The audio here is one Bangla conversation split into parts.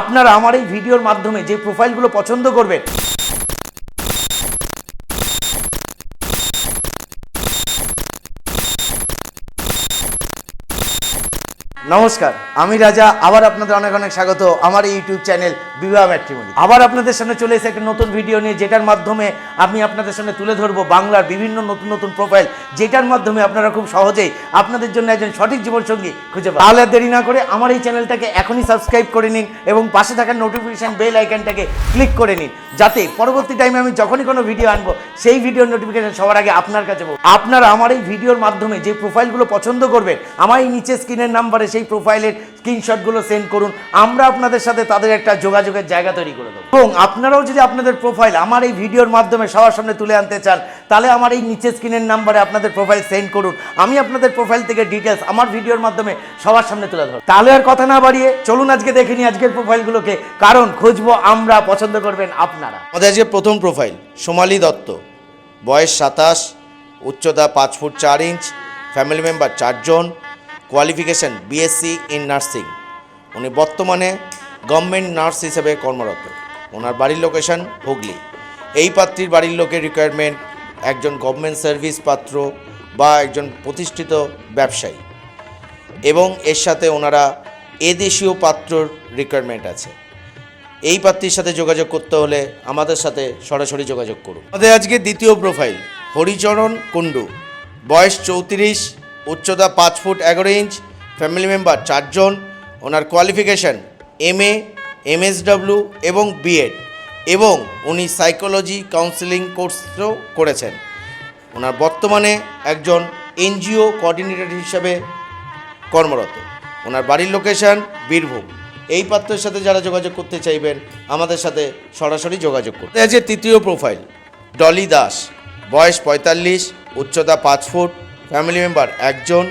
আপনারা আমার এই ভিডিওর মাধ্যমে যে প্রোফাইলগুলো পছন্দ করবেন নমস্কার, আমি রাজা। আবার আপনাদের অনেক অনেক স্বাগত আমার এই ইউটিউব চ্যানেল বিবাহ ম্যাট্রিমনি। আবার আপনাদের সামনে চলে এসে একটা নতুন ভিডিও নিয়ে, যেটার মাধ্যমে আমি আপনাদের সামনে তুলে ধরবো বাংলার বিভিন্ন নতুন নতুন প্রোফাইল, যেটার মাধ্যমে আপনারা খুব সহজেই আপনাদের জন্য একজন সঠিক জীবনসঙ্গী খুঁজে পাবেন। তাহলে দেরি না করে আমার এই চ্যানেলটাকে এখনই সাবস্ক্রাইব করে নিন এবং পাশে থাকা নোটিফিকেশন বেল আইকনটাকে ক্লিক করে নিন, যাতে পরবর্তী টাইমে আমি যখনই কোনো ভিডিও আনবো সেই ভিডিওর নোটিফিকেশন সবার আগে আপনার কাছে পৌঁছাবে। আপনারা আমার এই ভিডিওর মাধ্যমে যে প্রোফাইলগুলো পছন্দ করবেন, আমার এই নিচে স্ক্রিনের নাম্বারে সেই প্রোফাইলের স্ক্রিনশটগুলো সেন্ড করুন। আমরা আপনাদের সাথে তাদের একটা যোগাযোগের জায়গা তৈরি করে দেবো। এবং আপনারাও যদি আপনাদের প্রোফাইল আমার এই ভিডিওর মাধ্যমে সবার সামনে তুলে আনতে চান, তাহলে আমার এই নিচে স্ক্রিনের নাম্বারে আপনাদের প্রোফাইল সেন্ড করুন। আমি আপনাদের প্রোফাইল থেকে ডিটেলস আমার ভিডিওর মাধ্যমে সবার সামনে তুলে ধরব। তাহলে আর কথা না বাড়িয়ে চলুন আজকে দেখে নিই আজকের প্রোফাইলগুলোকে, কারণ খুঁজবো আমরা, পছন্দ করবেন আপনারা। আমাদের আজকে প্রথম প্রোফাইল সোমালি দত্ত, বয়স 27, উচ্চতা 5 ফুট 4 ইঞ্চ, ফ্যামিলি মেম্বার 4 জন, কোয়ালিফিকেশন বিএসসি ইন নার্সিং। উনি বর্তমানে গভর্নমেন্ট নার্স হিসেবে কর্মরত। ওনার বাড়ির লোকেশন হুগলি। এই পাত্রীর বাড়ির লোকের রিকোয়ারমেন্ট একজন গভর্নমেন্ট সার্ভিস পাত্র বা একজন প্রতিষ্ঠিত ব্যবসায়ী, এবং এর সাথে ওনারা এদেশীয় পাত্রর রিকোয়ারমেন্ট আছে। এই পাত্রীর সাথে যোগাযোগ করতে হলে আমাদের সাথে সরাসরি যোগাযোগ করুন। আমাদের আজকে দ্বিতীয় প্রোফাইল হরিচরণ কুণ্ডু, বয়স 34, উচ্চতা 5 ফুট 11 ইঞ্চ, ফ্যামিলি মেম্বার 4 জন, ওনার কোয়ালিফিকেশান MA, MSW এবং বিএড, এবং উনি সাইকোলজি কাউন্সেলিং কোর্সও করেছেন। ওনার বর্তমানে একজন NGO কোঅর্ডিনেটর হিসাবে কর্মরত। ওনার বাড়ির লোকেশান বীরভূম। এই পাত্রের সাথে যারা যোগাযোগ করতে চাইবেন আমাদের সাথে সরাসরি যোগাযোগ করুন। আছে তৃতীয় প্রোফাইল ডলি দাস, বয়স 45, উচ্চতা 5 ফুট, ফ্যামিলি মেম্বার 1 জন,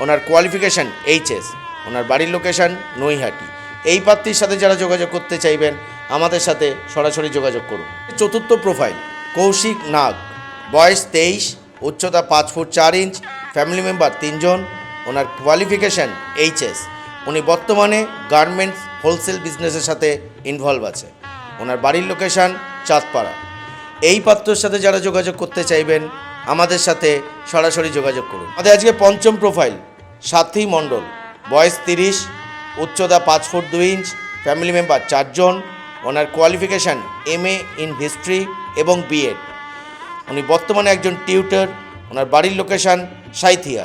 ওনার কোয়ালিফিকেশান HS, ওনার বাড়ির লোকেশান নৈহাটি। এই পাত্রীর সাথে যারা যোগাযোগ করতে চাইবেন আমাদের সাথে সরাসরি যোগাযোগ করুন। চতুর্থ প্রোফাইল কৌশিক নাগ, বয়স 23, উচ্চতা 5 ফুট 4 ইঞ্চ, ফ্যামিলি মেম্বার 3 জন, ওনার কোয়ালিফিকেশান HS, উনি বর্তমানে গার্মেন্টস হোলসেল বিজনেসের সাথে ইনভলভ আছে। ওনার বাড়ির লোকেশান চাঁদপাড়া। এই পাত্রের সাথে যারা যোগাযোগ করতে চাইবেন আমাদের সাথে সরাসরি যোগাযোগ করুন। আমাদের আজকে পঞ্চম প্রোফাইল সাথী মণ্ডল, বয়স 30, উচ্চতা 5 ফুট 2 ইঞ্চ, ফ্যামিলি মেম্বার 4 জন, ওনার কোয়ালিফিকেশান MA ইন হিস্ট্রি এবং বিএড, উনি বর্তমানে একজন টিউটর। ওনার বাড়ির লোকেশান সাঁইথিয়া।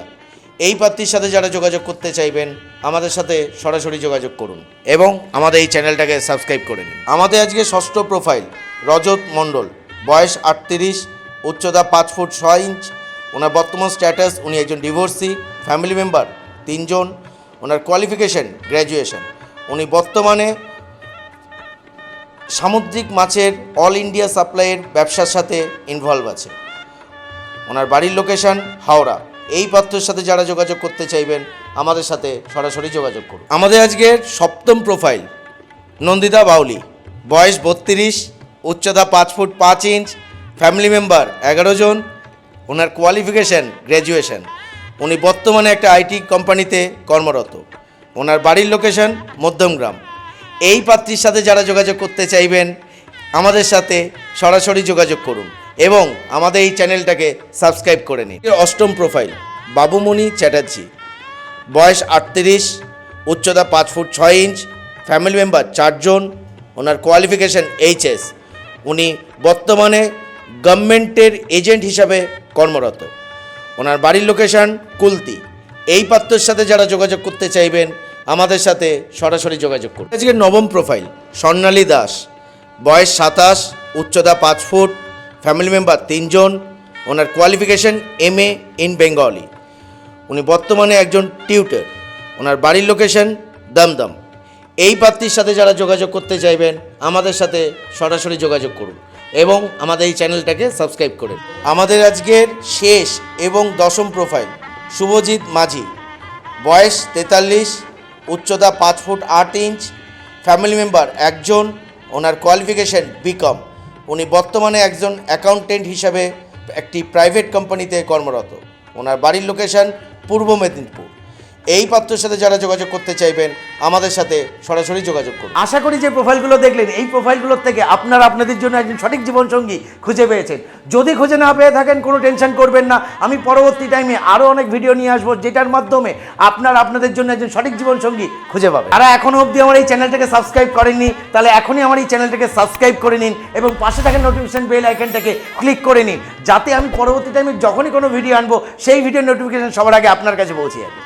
এই পাত্রীর সাথে যারা যোগাযোগ করতে চাইবেন আমাদের সাথে সরাসরি যোগাযোগ করুন এবং আমাদের এই চ্যানেলটাকে সাবস্ক্রাইব করে নিন। আমাদের আজকে ষষ্ঠ প্রোফাইল রজত মণ্ডল, বয়স 38, উচ্চতা 5 ফুট 6 ইঞ্চ, ওনার বর্তমান স্ট্যাটাস উনি একজন ডিভোর্সি, ফ্যামিলি মেম্বার 3 জন, ওনার কোয়ালিফিকেশান গ্র্যাজুয়েশন, উনি বর্তমানে সামুদ্রিক মাছের অল ইন্ডিয়া সাপ্লাইয়ের ব্যবসার সাথে ইনভলভ আছে। ওনার বাড়ির লোকেশান হাওড়া। এই পাত্রের সাথে যারা যোগাযোগ করতে চাইবেন আমাদের সাথে সরাসরি যোগাযোগ করুন। আমাদের আজকের সপ্তম প্রোফাইল নন্দিতা বাউলি, বয়স 32, উচ্চতা 5 ফুট 5 ইঞ্চ, ফ্যামিলি মেম্বার 11 জন, ওনার কোয়ালিফিকেশান গ্র্যাজুয়েশন, উনি বর্তমানে একটা IT কোম্পানিতে কর্মরত। ওনার বাড়ির লোকেশান মধ্যমগ্রাম। এই পাত্রীর সাথে যারা যোগাযোগ করতে চাইবেন আমাদের সাথে সরাসরি যোগাযোগ করুন এবং আমাদের এই চ্যানেলটাকে সাবস্ক্রাইব করে নিন। অষ্টম প্রোফাইল বাবুমণি চ্যাটার্জি, বয়স 38, উচ্চতা 5 ফুট 6 ইঞ্চ, ফ্যামিলি মেম্বার 4 জন, ওনার কোয়ালিফিকেশান HS, উনি বর্তমানে গভর্নমেন্টের এজেন্ট হিসাবে কর্মরত। ওনার বাড়ির লোকেশান কুলতি। এই পাত্রের সাথে যারা যোগাযোগ করতে চাইবেন আমাদের সাথে সরাসরি যোগাযোগ করুন। আজকে নবম প্রোফাইল স্বর্ণালী দাস, বয়স 27, উচ্চতা 5 ফুট, ফ্যামিলি মেম্বার 3 জন, ওনার কোয়ালিফিকেশান MA ইন বেঙ্গলি, উনি বর্তমানে একজন টিউটর। ওনার বাড়ির লোকেশান দমদম। এই পাত্রীর সাথে যারা যোগাযোগ করতে চাইবেন আমাদের সাথে সরাসরি যোগাযোগ করুন এবং আমাদের এই চ্যানেলটাকে সাবস্ক্রাইব করুন। আমাদের আজকের শেষ এবং দশম প্রোফাইল শুভজিৎ মাঝি, বয়স 43, উচ্চতা 5 ফুট 8 ইঞ্চ, ফ্যামিলি মেম্বার 1 জন, ওনার কোয়ালিফিকেশান BCom, উনি বর্তমানে একজন অ্যাকাউন্টেন্ট হিসাবে একটি প্রাইভেট কোম্পানিতে কর্মরত। ওনার বাড়ির লোকেশান পূর্ব মেদিনীপুর। এই পাত্রের সাথে যারা যোগাযোগ করতে চাইবেন আমাদের সাথে সরাসরি যোগাযোগ করুন। আশা করি যে প্রোফাইলগুলো দেখলেন এই প্রোফাইলগুলোর থেকে আপনারা আপনাদের জন্য একজন সঠিক জীবনসঙ্গী খুঁজে পেয়েছেন। যদি খুঁজে না পেয়ে থাকেন কোনো টেনশন করবেন না, আমি পরবর্তী টাইমে আরও অনেক ভিডিও নিয়ে আসবো যেটার মাধ্যমে আপনারা আপনাদের জন্য একজন সঠিক জীবনসঙ্গী খুঁজে পাবেন। যারা এখনও অবধি আমার এই চ্যানেলটাকে সাবস্ক্রাইব করেননি তাহলে এখনই আমার এই চ্যানেলটাকে সাবস্ক্রাইব করে নিন এবং পাশে থাকা নোটিফিকেশন বেল আইকনটাকে ক্লিক করে নিন, যাতে আমি পরবর্তী টাইমে যখনই কোনো ভিডিও আনবো সেই ভিডিওর নোটিফিকেশন সবার আগে আপনার কাছে পৌঁছে যাবে।